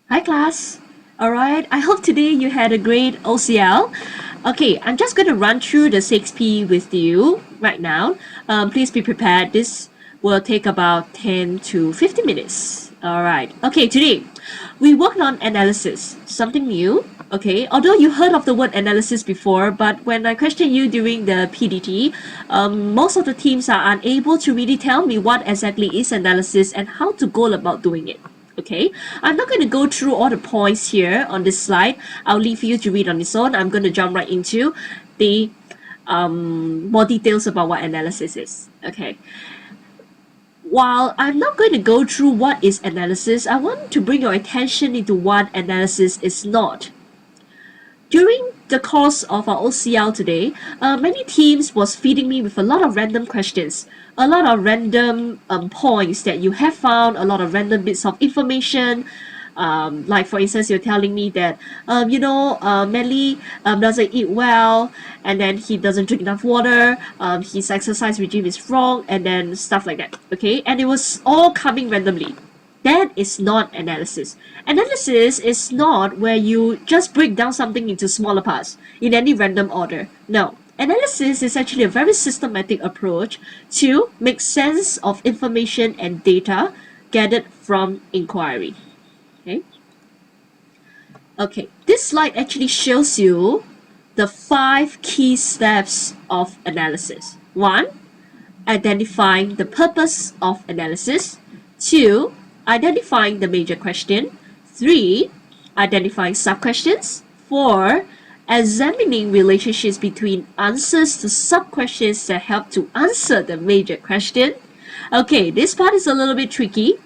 Hi class. Alright, I hope today you had a great OCL. Okay, I'm just going to run through the 6P with you right now. Please be prepared. This will take about 10 to 15 minutes. Alright, okay, today we worked on analysis, something new. Okay, although you heard of the word analysis before, but when I question you during the PDT, most of the teams are unable to really tell me what exactly is analysis and how to go about doing it. Okay, I'm not going to go through all the points here on this slide. I'll leave you to read on its own. I'm going to jump right into the more details about what analysis is. Okay, while I'm not going to go through what is analysis, I want to bring your attention into what analysis is not. During the course of our OCL today, many teams was feeding me with a lot of random questions, a lot of random points that you have found, a lot of random bits of information. Like for instance, you're telling me that, Melly doesn't eat well, and then he doesn't drink enough water, his exercise regime is wrong, and then stuff like that. Okay, and it was all coming randomly. That is not analysis. Analysis is not where you just break down something into smaller parts in any random order. No. Analysis is actually a very systematic approach to make sense of information and data gathered from inquiry. Okay. Okay. This slide actually shows you the 5 key steps of analysis. 1. Identifying the purpose of analysis. 2. Identifying the major question. 3. Identifying sub-questions. 4. Examining relationships between answers to sub-questions that help to answer the major question. Okay, this part is a little bit tricky.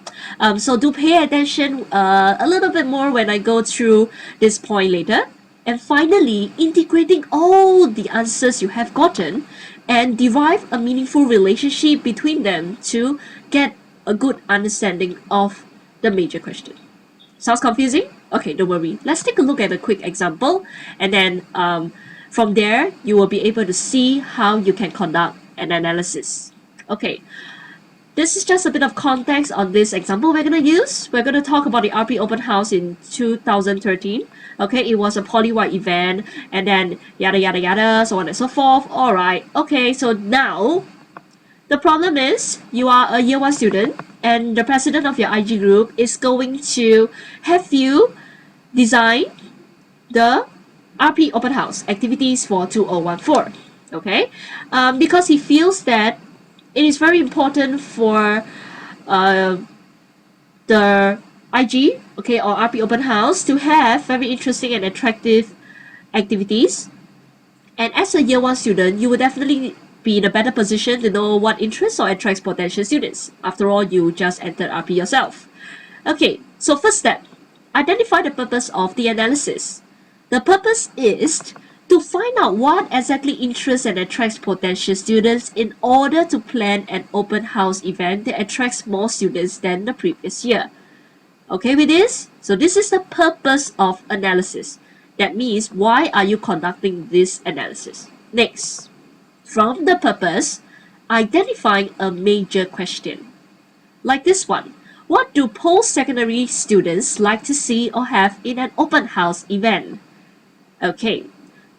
So do pay attention a little bit more when I go through this point later. And finally, integrating all the answers you have gotten and derive a meaningful relationship between them to get a good understanding of the major question. Sounds confusing? Okay, don't worry. Let's take a look at a quick example, and then from there, you will be able to see how you can conduct an analysis. Okay, this is just a bit of context on this example we're going to use. We're going to talk about the RP Open House in 2013. Okay, it was a poly-wide event, and then yada yada yada, so on and so forth. Alright, okay, so now the problem is you are a year 1 student, and the president of your IG group is going to have you design the RP Open House activities for 2014. Okay, because he feels that it is very important for the IG, okay, or RP Open House to have very interesting and attractive activities. And as a year 1 student, you will definitely be in a better position to know what interests or attracts potential students. After all, you just entered RP yourself. Okay, so first step, identify the purpose of the analysis. The purpose is to find out what exactly interests and attracts potential students in order to plan an open house event that attracts more students than the previous year. Okay with this? So this is the purpose of analysis. That means, why are you conducting this analysis? Next, from the purpose, identifying a major question. Like this one, what do post-secondary students like to see or have in an open house event? Okay,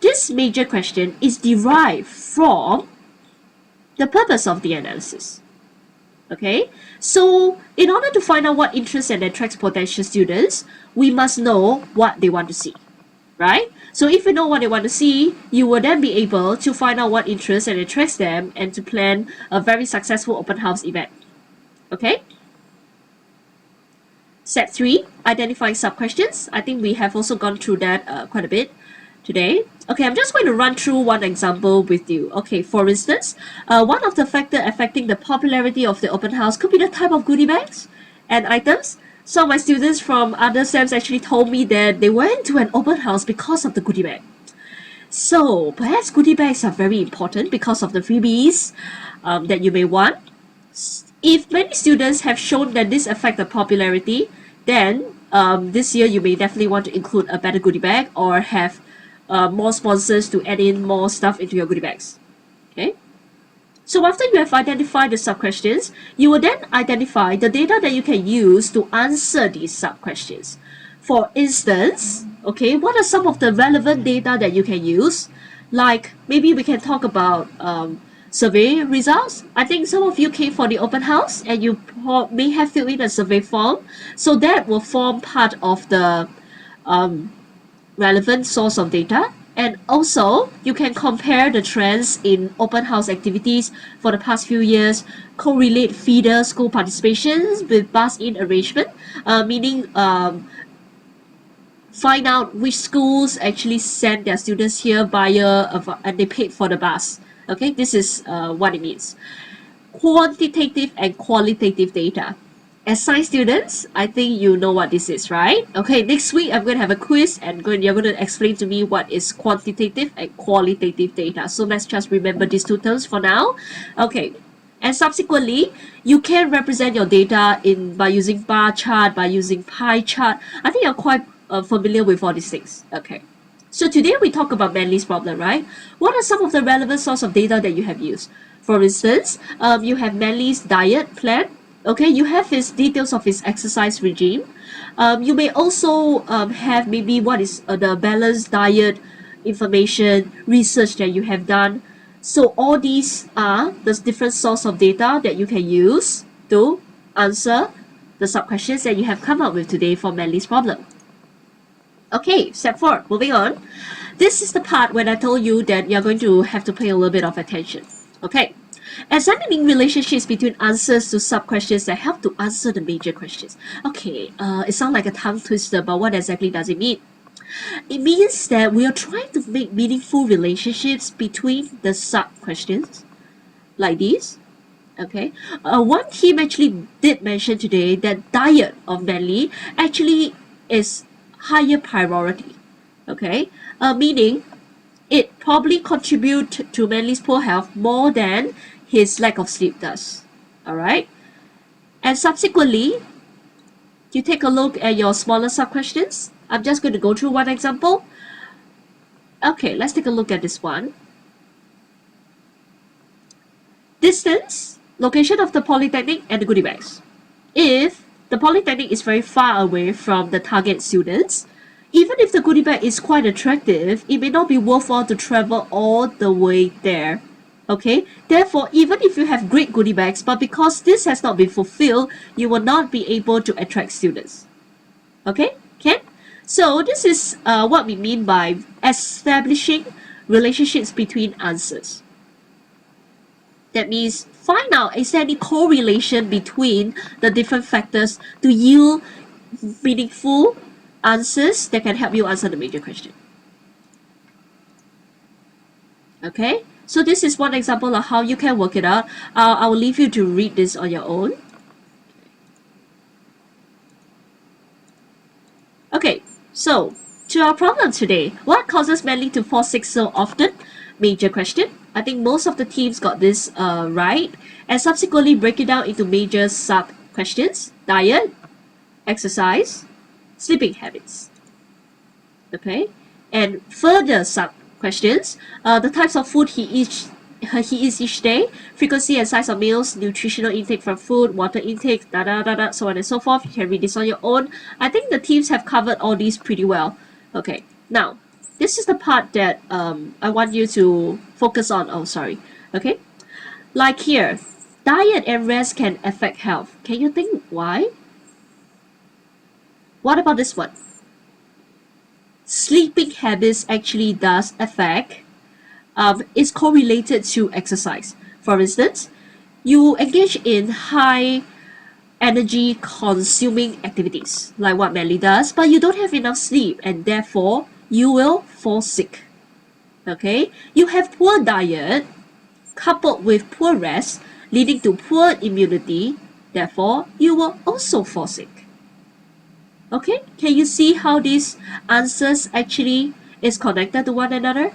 this major question is derived from the purpose of the analysis. Okay, so in order to find out what interests and attracts potential students, we must know what they want to see, right? So if you know what they want to see, you will then be able to find out what interests and attracts them and to plan a very successful open house event. Okay? Step 3, identifying sub-questions. I think we have also gone through that quite a bit today. Okay, I'm just going to run through one example with you. Okay, for instance, one of the factors affecting the popularity of the open house could be the type of goodie bags and items. Some of my students from other SEMs actually told me that they went to an open house because of the goodie bag. So perhaps goodie bags are very important because of the freebies that you may want. If many students have shown that this affects the popularity, then this year you may definitely want to include a better goodie bag or have more sponsors to add in more stuff into your goodie bags. Okay. So after you have identified the sub-questions, you will then identify the data that you can use to answer these sub-questions. For instance, okay, what are some of the relevant data that you can use? Like maybe we can talk about survey results. I think some of you came for the open house and you may have filled in a survey form. So that will form part of the relevant source of data. And also, you can compare the trends in open house activities for the past few years, correlate feeder school participations with bus-in arrangement, meaning find out which schools actually send their students here via and they paid for the bus. Okay, this is what it means. Quantitative and qualitative data. As science students, I think you know what this is, right? Okay, next week I'm going to have a quiz and you're going to explain to me what is quantitative and qualitative data. So let's just remember these two terms for now. Okay, and subsequently, you can represent your data by using bar chart, by using pie chart. I think you're quite familiar with all these things. Okay. So today we talk about Manly's problem, right? What are some of the relevant source of data that you have used? For instance, you have Manly's diet plan. Okay, you have his details of his exercise regime. You may also have maybe what is the balanced diet information research that you have done. So all these are the different source of data that you can use to answer the sub questions that you have come up with today for Manly's problem. Okay, step 4, moving on. This is the part when I told you that you're going to have to pay a little bit of attention. Okay, examining relationships between answers to sub-questions that help to answer the major questions. Okay, it sounds like a tongue twister, but what exactly does it mean? It means that we are trying to make meaningful relationships between the sub-questions, like these. Okay, one team actually did mention today that diet of Manly actually is higher priority. Okay, meaning it probably contribute to Manly's poor health more than his lack of sleep does. All right, and subsequently, you take a look at your smaller sub questions. I'm just going to go through one example. Okay, let's take a look at this one. Distance, location of the polytechnic and the goodie bags. If the polytechnic is very far away from the target students, even if the goodie bag is quite attractive, it may not be worthwhile to travel all the way there. Okay, therefore, even if you have great goodie bags, but because this has not been fulfilled, you will not be able to attract students. Okay, can? So this is what we mean by establishing relationships between answers. That means find out is there any correlation between the different factors to yield meaningful answers that can help you answer the major question. Okay, so this is one example of how you can work it out. I will leave you to read this on your own. Okay, so to our problem today, what causes Manly to fall sick so often? Major question. I think most of the teams got this right, and subsequently break it down into major sub questions: diet, exercise, sleeping habits. Okay, and further sub questions: the types of food he eats each day, frequency and size of meals, nutritional intake from food, water intake, so on and so forth. You can read this on your own. I think the teams have covered all these pretty well. Okay, now this is the part that I want you to focus on. Oh, sorry. Okay, like here, diet and rest can affect health. Can you think why? What about this one? Sleeping habits actually does affect is correlated to exercise. For instance, you engage in high energy consuming activities like what Manly does, but you don't have enough sleep and therefore you will fall sick. Okay, you have poor diet coupled with poor rest leading to poor immunity, therefore you will also fall sick. Okay, can you see how these answers actually is connected to one another?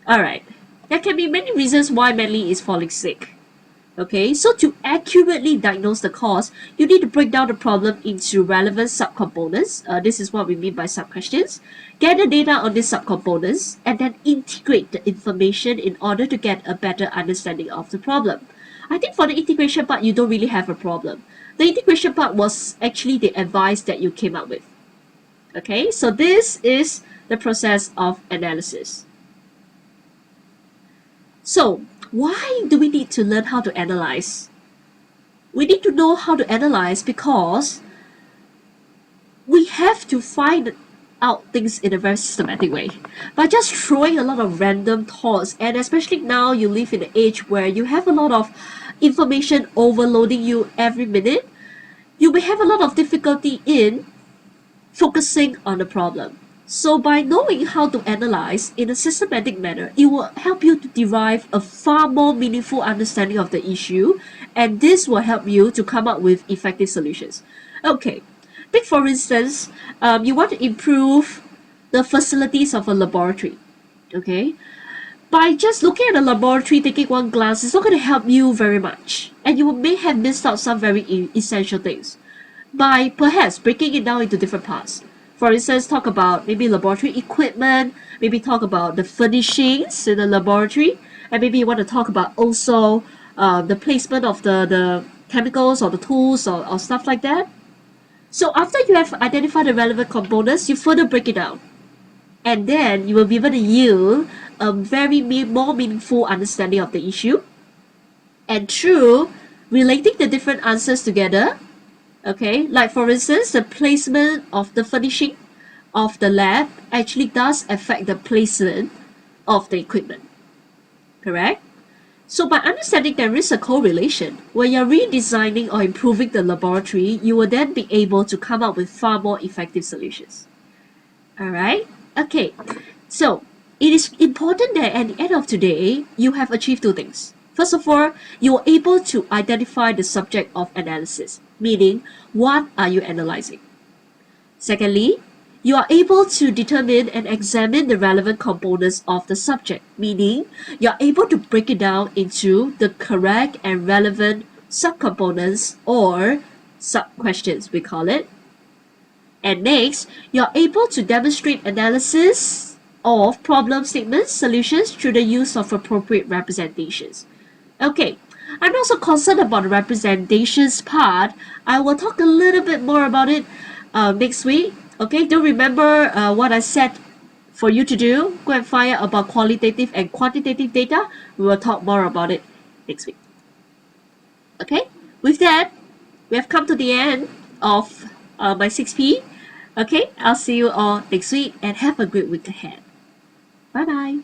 Alright, there can be many reasons why Manly is falling sick. Okay, so to accurately diagnose the cause, you need to break down the problem into relevant subcomponents. This is what we mean by sub-questions. Gather data on these subcomponents and then integrate the information in order to get a better understanding of the problem. I think for the integration part, you don't really have a problem. The integration part was actually the advice that you came up with. Okay, so this is the process of analysis. So, why do we need to learn how to analyze? We need to know how to analyze because we have to find out things in a very systematic way. By just throwing a lot of random thoughts, and especially now you live in an age where you have a lot of information overloading you every minute, you may have a lot of difficulty in focusing on the problem. So by knowing how to analyze in a systematic manner, it will help you to derive a far more meaningful understanding of the issue, and this will help you to come up with effective solutions. Okay, take for instance, you want to improve the facilities of a laboratory. Okay, by just looking at the laboratory, taking one glance, it's not going to help you very much, and you may have missed out some very essential things by perhaps breaking it down into different parts. For instance, talk about maybe laboratory equipment, maybe talk about the furnishings in the laboratory, and maybe you want to talk about also the placement of the chemicals or the tools or stuff like that. So after you have identified the relevant components, you further break it down. And then you will be able to yield a very more meaningful understanding of the issue. And through relating the different answers together, okay, like for instance, the placement of the furnishing of the lab actually does affect the placement of the equipment, correct? So by understanding there is a correlation, when you're redesigning or improving the laboratory, you will then be able to come up with far more effective solutions. All right? Okay, so it is important that at the end of today, you have achieved two things. First of all, you are able to identify the subject of analysis, meaning what are you analyzing? Secondly, you are able to determine and examine the relevant components of the subject, meaning you are able to break it down into the correct and relevant subcomponents or sub-questions, we call it. And next, you're able to demonstrate analysis of problem statements, solutions through the use of appropriate representations. Okay, I'm also concerned about the representations part. I will talk a little bit more about it next week. Okay, do remember what I said for you to do. Go and find out about qualitative and quantitative data. We will talk more about it next week. Okay, with that, we have come to the end of my 6P. Okay, I'll see you all next week and have a great week ahead. Bye bye.